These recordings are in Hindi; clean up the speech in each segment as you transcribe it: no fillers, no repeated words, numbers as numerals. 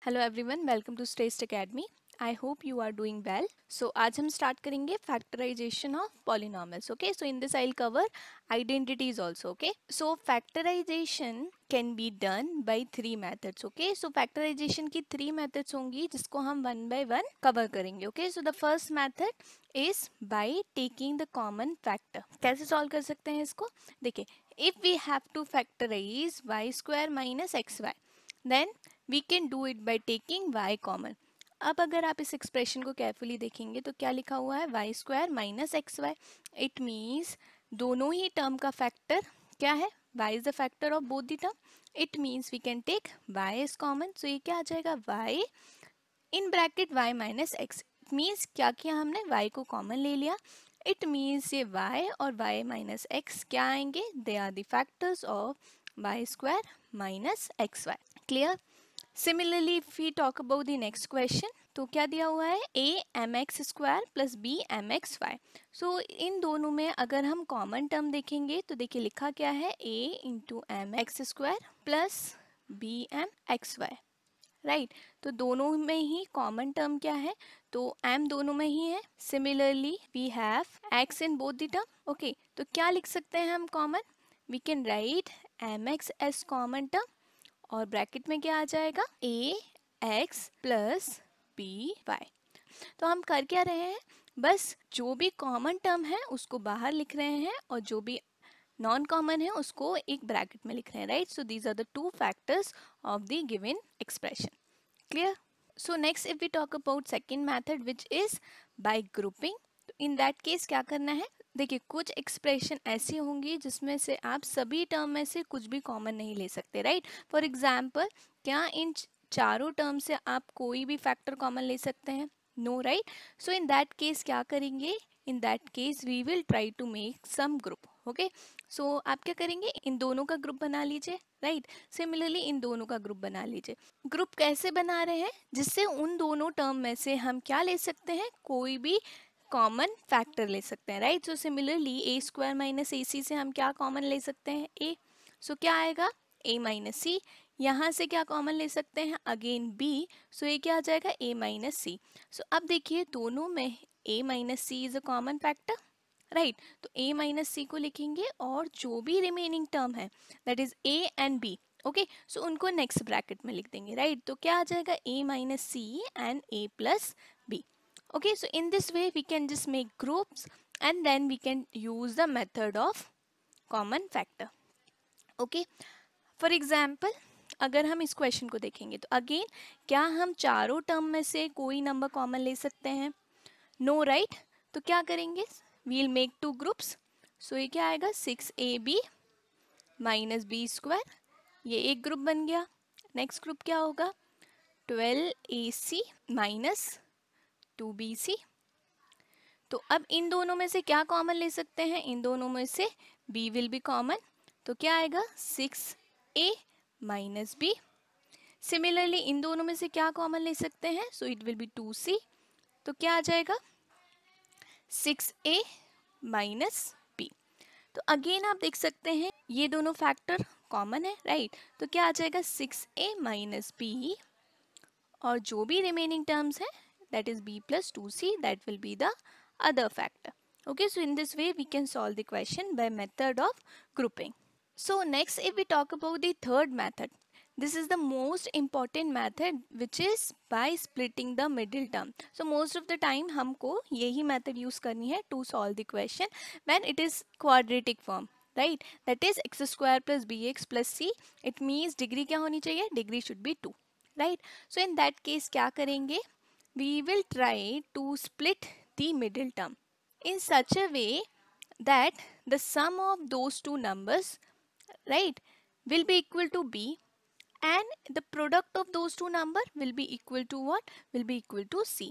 Hello everyone, welcome to Stest academy. I hope you are doing well. So आज हम स्टार्ट करेंगे factorization of polynomials. Okay, so in this I will cover identities also. Okay, so factorization can be done by three methods. Okay, so factorization की थ्री मेथड्स होंगी जिसको हम वन बाय वन कवर करेंगे। Okay, so the first method is by taking the common factor. कैसे सॉल्व कर सकते हैं इसको? देखिए, if we have to factorise y square minus x y, then we can do it by taking y common. अब अगर आप इस एक्सप्रेशन को केयरफुली देखेंगे तो क्या लिखा हुआ है? Y square minus x y. It means दोनों ही टर्म का फैक्टर क्या है? y is the factor of both the term. It means we can take y is common. So ये क्या आ जाएगा? y in bracket y minus x. It means क्या किया हमने? y को कॉमन ले लिया। इट मीन्स ये y और y माइनस एक्स क्या आएंगे? They are the factors of y square minus x y. Clear? Similarly, if we talk about the next question, तो क्या दिया हुआ है? a mx square plus b mx y। सो इन दोनों में अगर हम कॉमन टर्म देखेंगे तो देखिए लिखा क्या है? a into m x square plus b m x y. Right, तो दोनों में ही कॉमन टर्म क्या है? तो m दोनों में ही है। Similarly we have x in both the term. Okay, तो क्या लिख सकते हैं हम common? We can write m x as common term और ब्रैकेट में क्या आ जाएगा? A x plus b y. तो हम कर क्या रहे हैं? बस जो भी कॉमन टर्म है उसको बाहर लिख रहे हैं और जो भी नॉन कॉमन है उसको एक ब्रैकेट में लिख रहे हैं। Right, so these are the two factors of the given expression. Clear? So next if we talk about second method which is by grouping, तो इन दैट केस क्या करना है? देखिए, कुछ एक्सप्रेशन ऐसी होंगी जिसमें से आप सभी टर्म में से कुछ भी कॉमन नहीं ले सकते। राइट, फॉर एग्जाम्पल क्या इन चारों टर्म से आप कोई भी फैक्टर कॉमन ले सकते हैं? No. Right, so in that case क्या करेंगे? In that case we will try to make some group. Okay, so आप क्या करेंगे? इन दोनों का ग्रुप बना लीजिए। राइट, सिमिलरली इन दोनों का ग्रुप बना लीजिए। ग्रुप कैसे बना रहे हैं? जिससे उन दोनों टर्म में से हम क्या ले सकते हैं? कोई भी कॉमन फैक्टर ले सकते हैं। राइट, सो सिमिलरली ए स्क्वायर माइनस ए सी से हम क्या कॉमन ले सकते हैं? ए। सो क्या आएगा? ए माइनस सी। यहाँ से क्या कॉमन ले सकते हैं? Again B. सो ये क्या आ जाएगा? ए माइनस सी। सो अब देखिए दोनों में a minus c is a common factor. Right, तो a माइनस सी को लिखेंगे और जो भी रिमेनिंग टर्म है that is a and b। Okay, so उनको नेक्स्ट ब्रैकेट में लिख देंगे। राइट, तो क्या आ जाएगा? a minus c and a plus b। okay, so in this way we can just make groups and then we can use the method of common factor. okay, for example अगर हम इस क्वेश्चन को देखेंगे तो अगेन क्या हम चारों टर्म में से कोई नंबर कॉमन ले सकते हैं? नो। राइट, तो क्या करेंगे? We'll make two groups. So ये क्या आएगा? 6ab माइनस बी स्क्वायर, ये एक ग्रुप बन गया। नेक्स्ट ग्रुप क्या होगा? 12ac minus 2bc। तो अब इन दोनों में से क्या कॉमन ले सकते हैं? इन दोनों में से b विल बी कॉमन। तो क्या आएगा? 6a minus b। Similarly in दोनों में से क्या कॉमन ले सकते हैं? सो इट विल बी 2c। तो क्या आ जाएगा? 6a minus b। तो अगेन आप देख सकते हैं ये दोनों फैक्टर कॉमन है। राइट, तो क्या आ जाएगा? 6a माइनस b और जो भी रिमेनिंग टर्म्स है that is b plus 2c, that will be the other factor. Okay, so in this way we can solve the question by method of grouping. So next if we talk about the third method, this is the most important method which is by splitting the middle term. So most of the time हमको यही method use करनी है to solve the question when it is quadratic form. Right, that is x square plus bx plus c. It means degree क्या होनी चाहिए? Degree should be 2. Right, so in that case क्या करेंगे? We will try to split the middle term in such a way that the sum of those two numbers, right, will be equal to b and the product of those two numbers will be equal to what? Will be equal to c.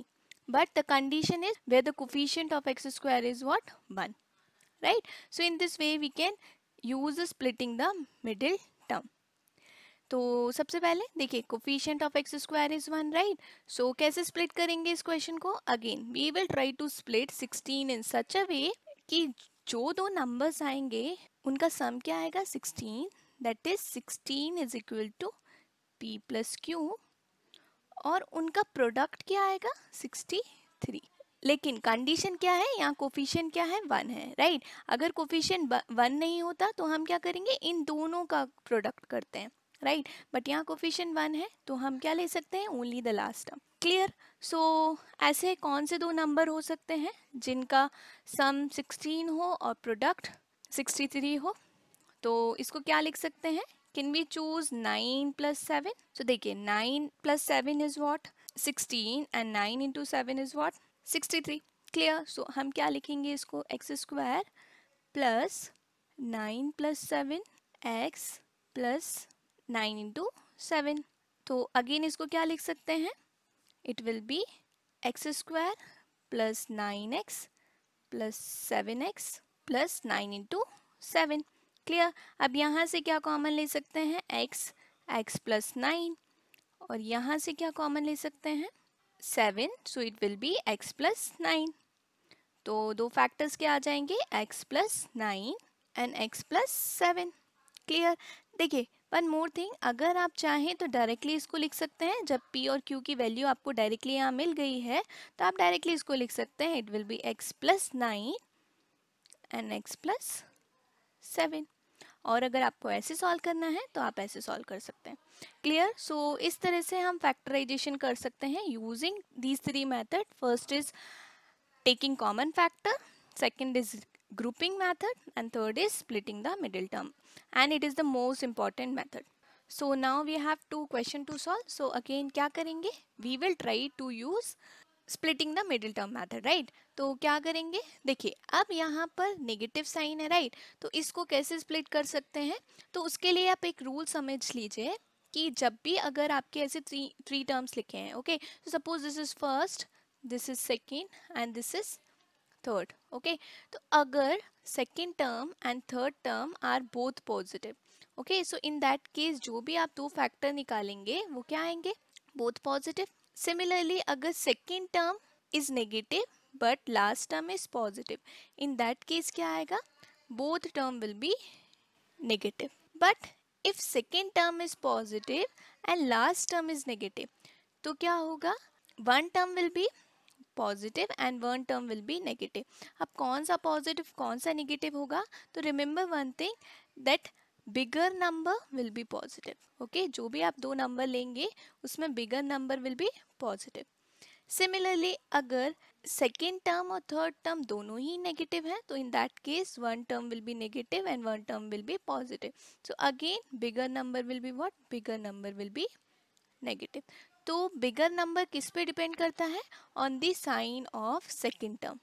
But the condition is where the coefficient of x square is what? 1. Right, so in this way we can use splitting the middle term. तो सबसे पहले देखिए coefficient of x square is 1। Right, so कैसे स्प्लिट करेंगे इस क्वेश्चन को? Again we will try to split 16 in such a way कि जो दो नंबर्स आएंगे उनका सम क्या आएगा? 16, that is 16 is equal to p plus q और उनका प्रोडक्ट क्या आएगा 63। लेकिन कंडीशन क्या है, यहाँ कोफिशिएंट क्या है 1 है, राइट। अगर कोफिशिएंट 1 नहीं होता तो हम क्या करेंगे, इन दोनों का प्रोडक्ट करते हैं, राइट। बट यहाँ कोफिशिएंट 1 है तो हम क्या ले सकते हैं, only the last term. Clear. So ऐसे कौन से दो नंबर हो सकते हैं जिनका सम 16 हो और प्रोडक्ट 63 हो? तो इसको क्या लिख सकते हैं, कैन वी चूज 9 + 7? सो देखिए 9 + 7 is what 16 and 9 × 7 is what 63। Clear. So हम क्या लिखेंगे इसको, x² प्लस 9 + 7 x प्लस 9 × 7। तो अगेन इसको क्या लिख सकते हैं, it will B x² plus 9x plus 7x plus 9 × 7। Clear. अब यहाँ से क्या कॉमन ले सकते हैं, x प्लस 9, और यहाँ से क्या कॉमन ले सकते हैं 7, सो it will be x plus 9। तो दो फैक्टर्स क्या आ जाएंगे, x plus 9 and x plus 7। Clear. देखिए वन मोर थिंग, अगर आप चाहें तो डायरेक्टली इसको लिख सकते हैं, जब p और q की वैल्यू आपको डायरेक्टली यहाँ मिल गई है तो आप डायरेक्टली इसको लिख सकते हैं, it will be x plus 9 and x plus 7। और अगर आपको ऐसे सॉल्व करना है तो आप ऐसे सॉल्व कर सकते हैं। क्लियर। सो इस तरह से हम फैक्टराइजेशन कर सकते हैं using these 3 method. First is taking common factor, second is grouping method, and third is splitting the middle term, and it is the most important method. So now we have 2 question to solve. So again क्या करेंगे, we will try to use splitting the middle term method, right? तो क्या करेंगे, देखिए अब यहाँ पर नेगेटिव साइन है, राइट, तो इसको कैसे स्प्लिट कर सकते हैं, तो उसके लिए आप एक रूल समझ लीजिए कि जब भी अगर आपके ऐसे थ्री टर्म्स लिखे हैं, ओके, तो suppose this is first, this is second and this is third, okay, तो अगर second term and third term are both positive, okay, so in that case जो भी आप दो फैक्टर निकालेंगे वो क्या आएंगे, बोथ पॉजिटिव। सिमिलरली अगर second term is negative but last term is positive, in that case क्या आएगा, both term will be negative. But if second term is positive and last term is negative, तो क्या होगा, one term will be positive and one term will be negative. अब कौन सा positive कौन सा negative होगा, तो remember one thing that bigger number will be positive. Okay, जो भी आप दो नंबर लेंगे उसमें bigger number will be positive. Similarly अगर सेकेंड टर्म और थर्ड टर्म दोनों ही नेगेटिव है तो in that case one term will be negative and one term will be positive. So again bigger number will be what, bigger number will be negative. तो बिगर नंबर किस पे डिपेंड करता है, on the sign of second term,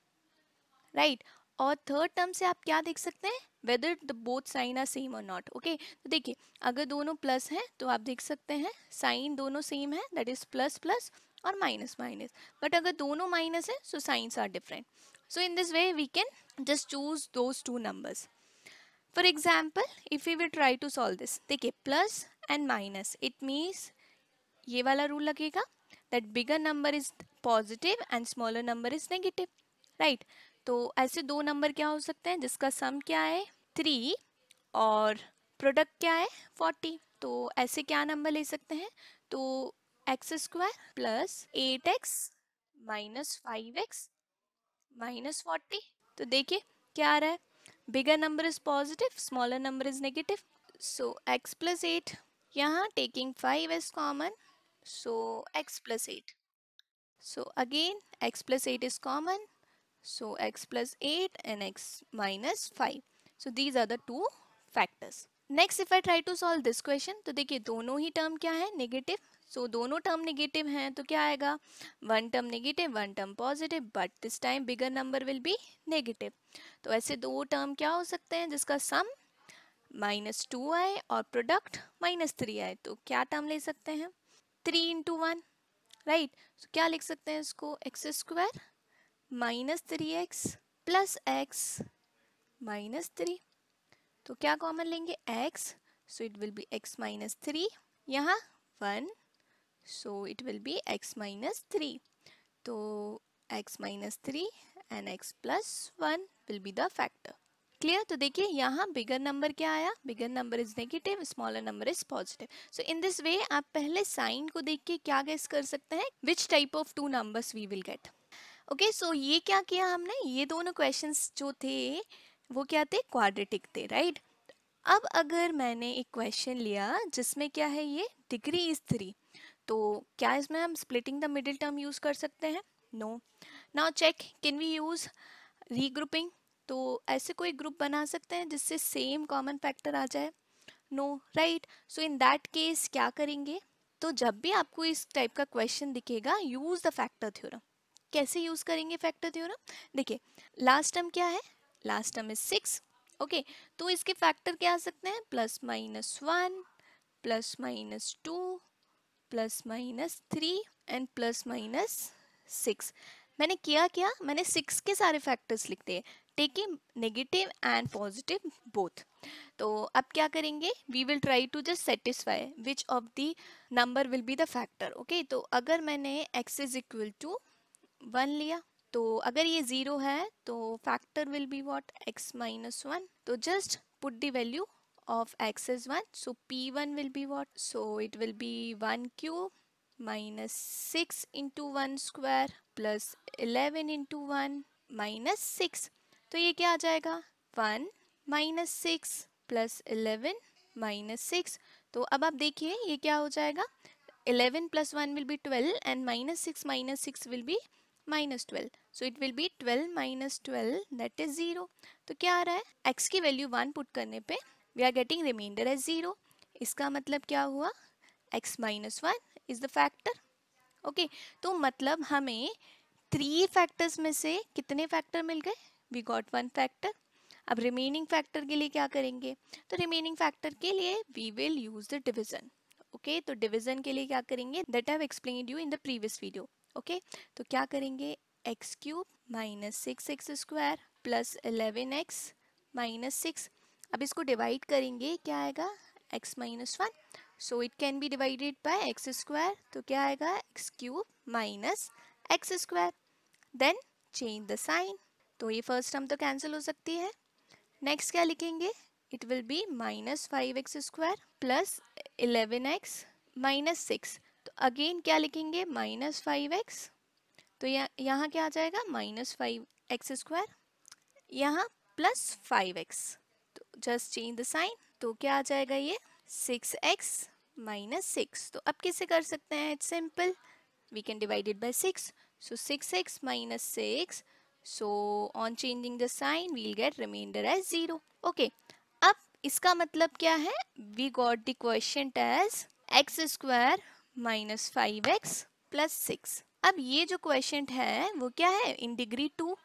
right. और थर्ड टर्म से आप क्या देख सकते हैं, whether the both sign are same और नॉट, ओके। तो देखिए अगर दोनों प्लस हैं तो आप देख सकते हैं साइन दोनों सेम है, दैट इज प्लस प्लस और माइनस माइनस। बट अगर दोनों माइनस है so signs are different. So in this way we can just choose those two numbers. For example if we will try to solve this, देखिए plus and minus, it means ये वाला रूल लगेगा that bigger number is positive and smaller number is negative, right. तो ऐसे दो नंबर क्या हो सकते हैं जिसका सम क्या है 3 और प्रोडक्ट क्या है 40, तो ऐसे क्या नंबर ले सकते हैं, तो x² plus 8x minus 5x minus 40। तो देखिए क्या आ रहा है, बिगर number is positive, smaller number is negative, so x plus 8, यहाँ taking 5 as common, so x plus 8, so again x plus 8 is common, so x plus 8 and x minus 5, so these are the two factors. Next if I try to solve this question, तो देखिए दोनों ही टर्म क्या है नेगेटिव, सो दोनों टर्म नेगेटिव हैं तो क्या आएगा, one term negative one term positive, but this time bigger number will be negative. तो ऐसे दो टर्म क्या हो सकते हैं जिसका सम -2 आए और प्रोडक्ट -3 आए, तो क्या टर्म ले सकते हैं 3 × 1, राइट। तो क्या लिख सकते हैं इसको, x² minus 3x plus x minus 3, तो क्या कॉमन लेंगे x, so it will be x minus 3, यहाँ 1, so it will be x minus 3, तो x minus 3 and x plus 1 will be the factor. Clear? तो देखिए यहाँ बिगर नंबर क्या आया, बिगर number is negative, smaller number is positive. So in this वे आप पहले साइन को देख के क्या गेस कर सकते हैं, which type of two numbers we will get. Okay, so ये क्या किया हमने, ये दोनों क्वेश्चंस जो थे वो क्या थे, क्वाड्रेटिक थे, राइट. अब अगर मैंने एक क्वेश्चन लिया जिसमें क्या है, ये डिग्री इज 3, तो क्या इसमें हम splitting the middle term use कर सकते हैं? No. Now check, can we use regrouping? तो ऐसे कोई ग्रुप बना सकते हैं जिससे सेम कॉमन फैक्टर आ जाए? No, right. So in that case क्या करेंगे, तो जब भी आपको इस टाइप का क्वेश्चन दिखेगा, यूज द फैक्टर थ्योरम. कैसे यूज करेंगे फैक्टर थ्योरम? देखिए लास्ट टर्म क्या है, लास्ट टर्म इज 6. ओके, तो इसके फैक्टर क्या आ सकते हैं, +-1, +-2, +-3 एंड +-6. मैंने किया क्या, मैंने 6 के सारे फैक्टर्स लिख दिए, taking negative and positive both. तो अब क्या करेंगे, we will try to just satisfy which of the number will be the factor. Okay, तो अगर मैंने x इज इक्वल टू 1 लिया, तो अगर ये 0 है तो factor will be what, x-1. तो just put the value of x is 1, so p1 will be what, so it will be 1 cube minus 6 into 1 square plus 11 into 1 minus 6. तो ये क्या आ जाएगा, 1 minus 6 plus 11 minus 6. तो अब आप देखिए ये क्या हो जाएगा, 11 plus 1 will be 12 and minus 6 will be minus 12. So it will be 12 minus 12, that is 0. तो क्या आ रहा है, x की वैल्यू 1 पुट करने पे we are getting remainder as 0. इसका मतलब क्या हुआ, x minus 1 is the factor. Okay, तो मतलब हमें 3 फैक्टर्स में से कितने फैक्टर मिल गए, we got 1 फैक्टर. अब रिमेनिंग फैक्टर के लिए क्या करेंगे, तो रिमेनिंग फैक्टर के लिए we will use the division. Okay, तो डिवीजन के लिए क्या करेंगे, that I have explained you in the previous video. Okay, तो क्या करेंगे, x cube minus 6x square plus 11x minus 6. अब इसको डिवाइड करेंगे, क्या आएगा, x minus 1. So it can be divided by x square, तो क्या आएगा, x cube minus x square. Then change the sign, तो ये फर्स्ट टर्म तो कैंसिल हो सकती है. नेक्स्ट क्या लिखेंगे, it will be minus 5x square plus 11x minus 6. तो अगेन क्या लिखेंगे, minus 5x. तो यहाँ क्या आ जाएगा, minus 5x square, यहाँ plus 5x. तो just change the sign, तो क्या आ जाएगा ये 6x minus 6. तो अब कैसे कर सकते हैं, it's simple, we can divide it by 6. So 6x minus 6. So on changing the sign we'll get remainder as 0. Okay, अब इसका मतलब क्या है, we got the quotient as x square minus 5x plus 6. अब ये जो quotient है वो क्या है, in degree 2.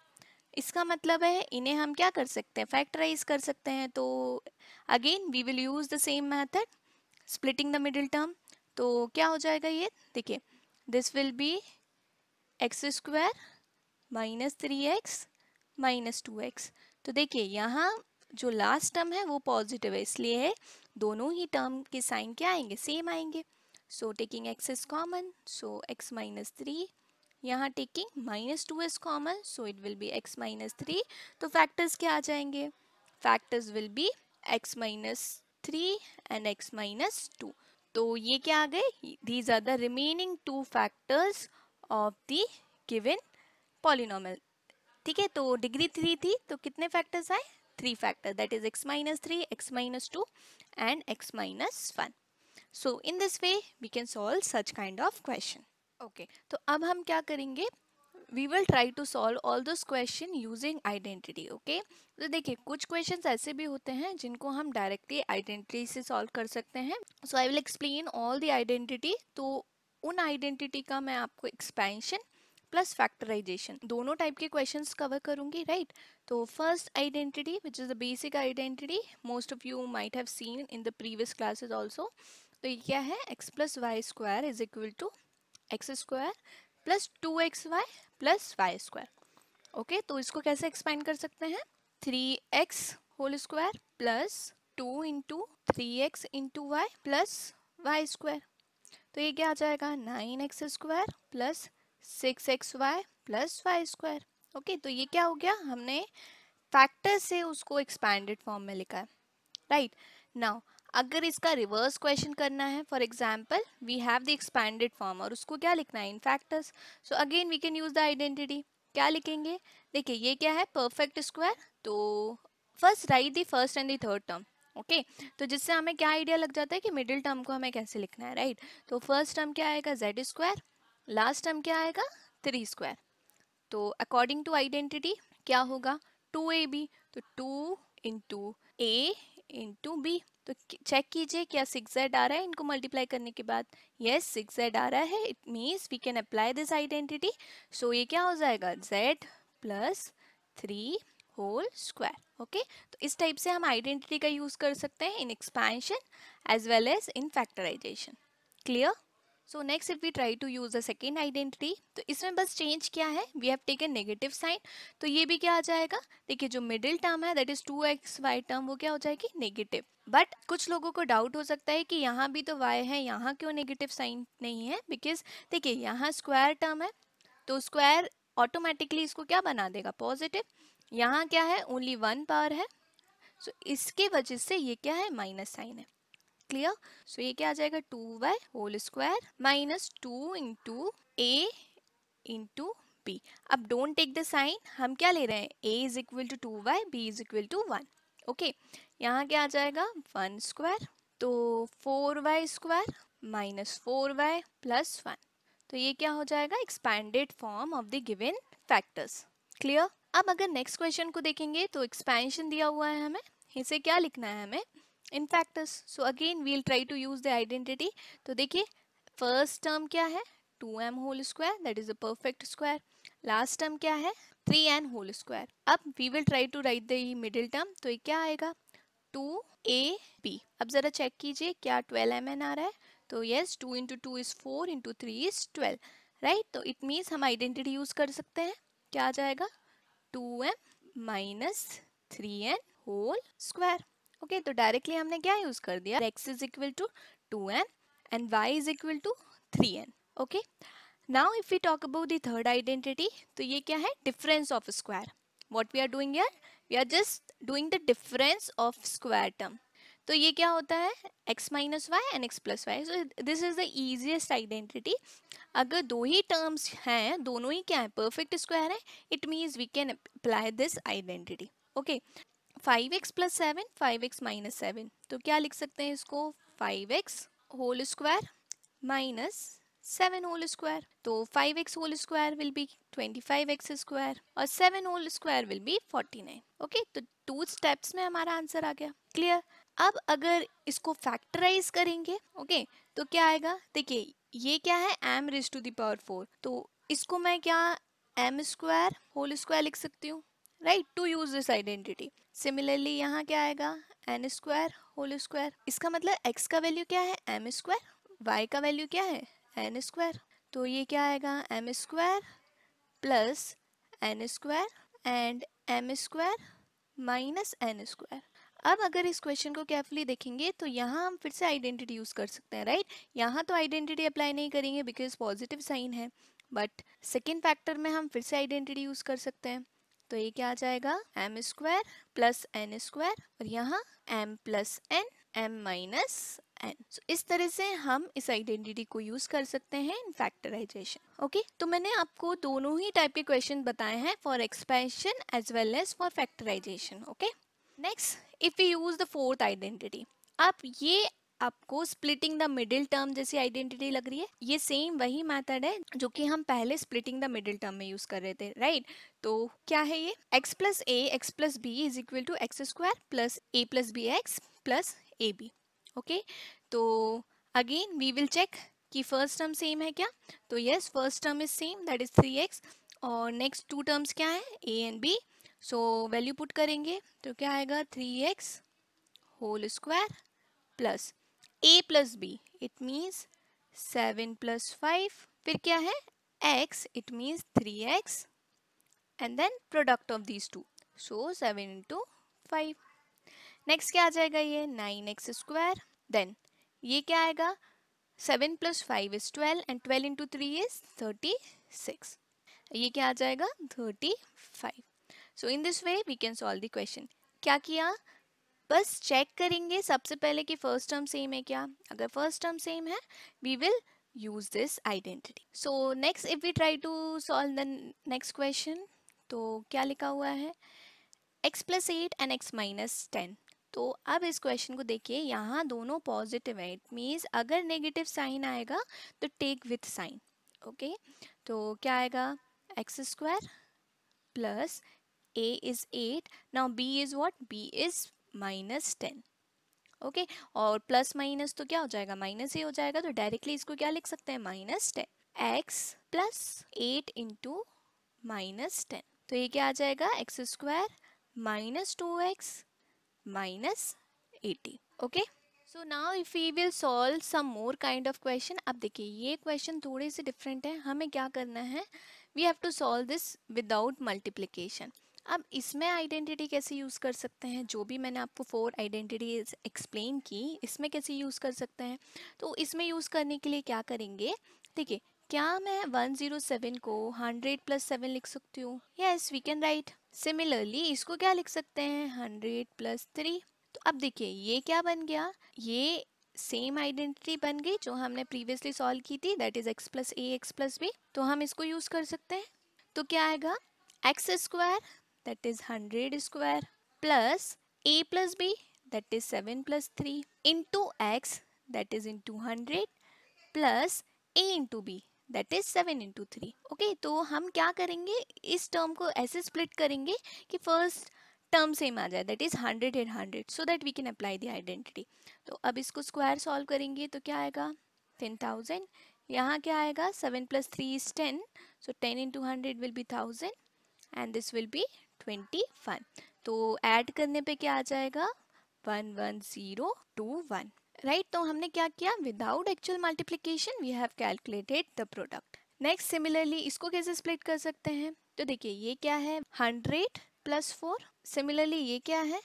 इसका मतलब है इन्हें हम क्या कर सकते हैं, फैक्टराइज कर सकते हैं. तो again we will use the same method, splitting the middle term. तो क्या हो जाएगा ये, देखिए this will be x square minus 3x minus 2x. तो देखिए यहाँ जो लास्ट टर्म है वो पॉजिटिव है, इसलिए है दोनों ही टर्म के साइन क्या आएंगे, सेम आएंगे. So taking x is common, so x minus 3. यहाँ taking minus 2 is common, so it will be x minus 3. तो फैक्टर्स क्या आ जाएंगे, factors will be x minus 3 and x minus 2. तो ये क्या आ गए, these are the remaining two factors of the given polynomial. ठीक है, तो डिग्री 3 थी तो कितने फैक्टर्स आए, 3 factor, that is x minus 3, x minus 2 and x minus 1. So in this way we can solve such kind of question. Okay, तो अब हम क्या करेंगे, we will try to solve all those question using identity. okay, तो देखिए कुछ questions ऐसे भी होते हैं जिनको हम directly identity से solve कर सकते हैं. so I will explain all the identity. तो उन identity का मैं आपको expansion प्लस फैक्टराइजेशन दोनों टाइप के क्वेश्चंस कवर करूंगी, राइट. तो first identity which is the basic identity, most of you might have seen in the previous classes also. तो ये क्या है, x plus y square is equal to x square plus 2xy plus y square. Okay, तो इसको कैसे एक्सपांड कर सकते हैं, 3x whole square plus 2 into 3x into y plus y square. तो ये क्या आ जाएगा, 9x square plus 6xy plus y square. Okay, तो ये क्या हो गया, हमने फैक्टर से उसको एक्सपैंडेड फॉर्म में लिखा है, राइट। नाउ अगर इसका रिवर्स क्वेश्चन करना है, for example we have the expanded form और उसको क्या लिखना है, in factors, so again we can use the identity. क्या लिखेंगे, देखिए ये क्या है, परफेक्ट स्क्वायर, तो first write the first and the third term, okay. तो जिससे हमें क्या आइडिया लग जाता है कि मिडिल टर्म को हमें कैसे लिखना है, राइट। तो फर्स्ट टर्म क्या आएगा, जेड स्क्वायर, लास्ट टर्म क्या आएगा, 3 स्क्वायर। तो अकॉर्डिंग टू आइडेंटिटी क्या होगा, 2ab, तो 2 इंटू ए इंटू बी। तो चेक कीजिए क्या 6z आ रहा है इनको मल्टीप्लाई करने के बाद, यस 6z आ रहा है, it means we can apply this identity. So ये क्या हो जाएगा, z plus 3 whole square, okay. तो इस टाइप से हम आइडेंटिटी का यूज कर सकते हैं in expansion as well as in factorisation, clear. So next if we try to use the second identity, तो इसमें बस चेंज क्या है, we have taken negative sign, तो ये भी क्या आ जाएगा, देखिए जो मिडिल टर्म है दैट इज 2xy टर्म, वो क्या हो जाएगी, नेगेटिव। बट कुछ लोगों को डाउट हो सकता है कि यहाँ भी तो y है, यहाँ क्यों नेगेटिव साइन नहीं है, बिकॉज देखिए यहाँ स्क्वायर टर्म है, तो स्क्वायर ऑटोमेटिकली इसको क्या बना देगा, पॉजिटिव। यहाँ क्या है, ओनली 1 पावर है, सो इसके वजह से ये क्या है, माइनस साइन है, क्लियर। सो ये क्या आ जाएगा, 2y whole square minus 2 into a into b. अब डोंट टेक द साइन, हम क्या ले रहे हैं, a is equal to 2y, b is equal to 1, okay. यहाँ क्या आ जाएगा, 1 स्क्वायर, तो 4y square minus 4y plus 1, तो ये क्या हो जाएगा, expanded form of the given factors, clear. अब अगर नेक्स्ट क्वेश्चन को देखेंगे तो एक्सपेंशन दिया हुआ है हमें, इसे क्या लिखना है हमें, in factors. So again we'll try to use the identity. तो देखिए फर्स्ट टर्म क्या है, 2m whole square, that is a perfect square. Last term क्या है, 3n होल स्क्वायर। अब we will try to write the middle term, तो ये क्या आएगा, 2ab। अब जरा चेक कीजिए क्या 12mn आ रहा है, तो yes 2 into 2 is 4 into 3 is 12, right. तो इट मीन्स हम आइडेंटिटी यूज कर सकते हैं, क्या आ जाएगा, 2m minus 3n whole square, okay. तो डायरेक्टली हमने क्या यूज कर दिया, x is equal to 2n and y is equal to 3n, okay. Now if we talk about the third identity, तो ये क्या है, difference of square. What we are doing here, we are just doing the difference of square term. तो ये क्या होता है, x minus y and x plus y, so this is the easiest identity. अगर दो ही टर्म्स हैं, दोनों ही क्या है, परफेक्ट स्क्वायर है, it means we can apply this identity, okay. 5x plus 7, 5x minus 7, तो क्या लिख सकते हैं इसको, 5x whole square minus 7 whole square. तो 5x whole square will be 25x square और 7 whole square will be 49, okay. तो 2 स्टेप्स में हमारा आंसर आ गया, क्लियर। अब अगर इसको फैक्टराइज करेंगे, ओके, तो क्या आएगा, देखिए ये क्या है, m raise to the power 4, तो इसको मैं क्या m स्क्वायर होल स्क्वायर लिख सकती हूँ, right, to use this identity. Similarly यहाँ क्या आएगा, n स्क्वायर होल स्क्वायर, इसका मतलब x का वैल्यू क्या है, m स्क्वायर, y का वैल्यू क्या है, n स्क्वायर, तो ये क्या आएगा, m square plus n square and m square minus n square. अब अगर इस क्वेश्चन को केयरफुली देखेंगे तो यहाँ हम फिर से आइडेंटिटी यूज कर सकते हैं, राइट। यहाँ तो आइडेंटिटी अप्लाई नहीं करेंगे बिकॉज पॉजिटिव साइन है, बट सेकेंड फैक्टर में हम फिर से आइडेंटिटी यूज कर सकते हैं। तो ये क्या आ जाएगा, m square plus n square और यहाँ m plus n, m minus n। इस तरह से हम इस आइडेंटिटी को यूज कर सकते हैं इन फैक्टराइजेशन, ओके। तो मैंने आपको दोनों ही टाइप के क्वेश्चन बताए हैं, for expansion as well as for factorisation, okay. Next if we use the fourth identity, अब ये आपको स्प्लिटिंग द मिडिल टर्म जैसी आइडेंटिटी लग रही है, ये सेम वही मेथड है जो कि हम पहले स्प्लिटिंग द मिडिल टर्म में यूज कर रहे थे, राइट। तो क्या है ये, x plus A x plus b is equal to x square plus a plus b x plus a b, okay. तो अगेन वी विल चेक कि फर्स्ट टर्म सेम है क्या, तो yes first term is same, that is 3x, और नेक्स्ट टू टर्म्स क्या है, a and b। So value put करेंगे तो क्या आएगा, 3x whole square plus a plus B, it means 7 plus 5, फिर क्या है x, it means 3x and then product of these two, so 7 into 5। Next क्या आ जाएगा, ये 9x स्क्वायर, देन ये क्या आएगा, 7 plus 5 is 12 and 12 into 3 is 36, ये क्या आ जाएगा 35। So in this way we can solve the question. क्या किया, बस चेक करेंगे सबसे पहले कि फर्स्ट टर्म सेम है क्या. अगर फर्स्ट टर्म सेम है we will use this identity. So next if we try to solve the next question, तो क्या लिखा हुआ है, x plus 8 and x minus 10. तो अब इस क्वेश्चन को देखिए, यहाँ दोनों पॉजिटिव है. इट मीन्स अगर नेगेटिव साइन आएगा तो टेक विथ साइन. ओके, तो क्या आएगा, x square plus a is 8. now b is what, b is minus 10. Okay और प्लस माइनस तो क्या हो जाएगा, माइनस ही हो जाएगा. तो डायरेक्टली इसको क्या लिख सकते हैं, minus 10. X plus 8 into minus 10. तो ये क्या आ जाएगा, X square minus 2x minus 80. Okay, so now if we will solve some more kind of question. अब देखिए ये क्वेश्चन थोड़े से डिफरेंट है. हमें क्या करना है, we have to solve this without multiplication. अब इसमें आइडेंटिटी कैसे यूज़ कर सकते हैं, जो भी मैंने आपको 4 आइडेंटिटीज एक्सप्लेन की, इसमें कैसे यूज़ कर सकते हैं. तो इसमें यूज़ करने के लिए क्या करेंगे, देखिए क्या मैं 107 को 100 प्लस 7 लिख सकती हूँ, yes we can write. Similarly इसको क्या लिख सकते हैं, 100 प्लस 3. तो अब देखिए ये क्या बन गया, ये सेम आइडेंटिटी बन गई जो हमने प्रीवियसली सॉल्व की थी, that is X plus A x plus B. तो हम इसको यूज़ कर सकते हैं. तो क्या आएगा, x square that is 100 square plus a plus b that is 7 plus 3 into x that is into 100 plus a into b that is 7 into 3. Okay, तो हम क्या करेंगे, इस टर्म को ऐसे स्प्लिट करेंगे कि फर्स्ट टर्म सेम आ जाए, that is 100 and 100, so that we can apply the identity. तो अब इसको स्क्वायर सॉल्व करेंगे तो क्या आएगा, 10,000. यहाँ क्या आएगा, 7 plus 3 is 10, so 10 into 100 will be 1000 and this will be 21. तो ऐड करने पे क्या आ जाएगा, 11021. राइट, तो हमने क्या किया, without actual multiplication we have calculated the product. Next similarly इसको कैसे स्प्लिट कर सकते हैं, तो देखिए ये क्या है, 100 प्लस 4. सिमिलरली ये क्या है,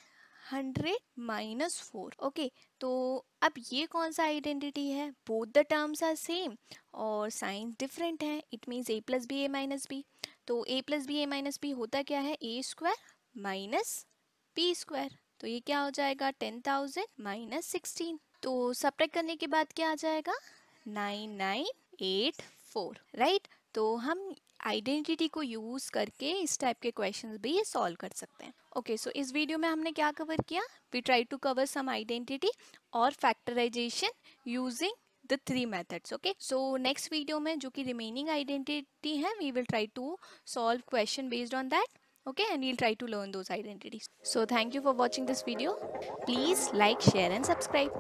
100 माइनस 4. ओके, तो अब ये कौन सा आइडेंटिटी है, both the terms are same और साइन डिफरेंट है. It means a plus B A minus B. तो a plus B A minus B होता क्या है, a square minus B square. तो ये क्या हो जाएगा, 10,000 माइनस 16. तो सब्ट्रैक्ट करने के बाद क्या आ जाएगा, 9984. राइट, तो हम आइडेंटिटी को यूज करके इस टाइप के क्वेश्चंस भी ये सॉल्व कर सकते हैं. ओके, सो इस वीडियो में हमने क्या कवर किया, we try to cover some identity और factorisation using the 3 methods. Okay, so next video में जो कि remaining identity है, we will try to solve question based on that. Okay, and we'll try to learn those identities. So thank you for watching this video. Please like, share and subscribe.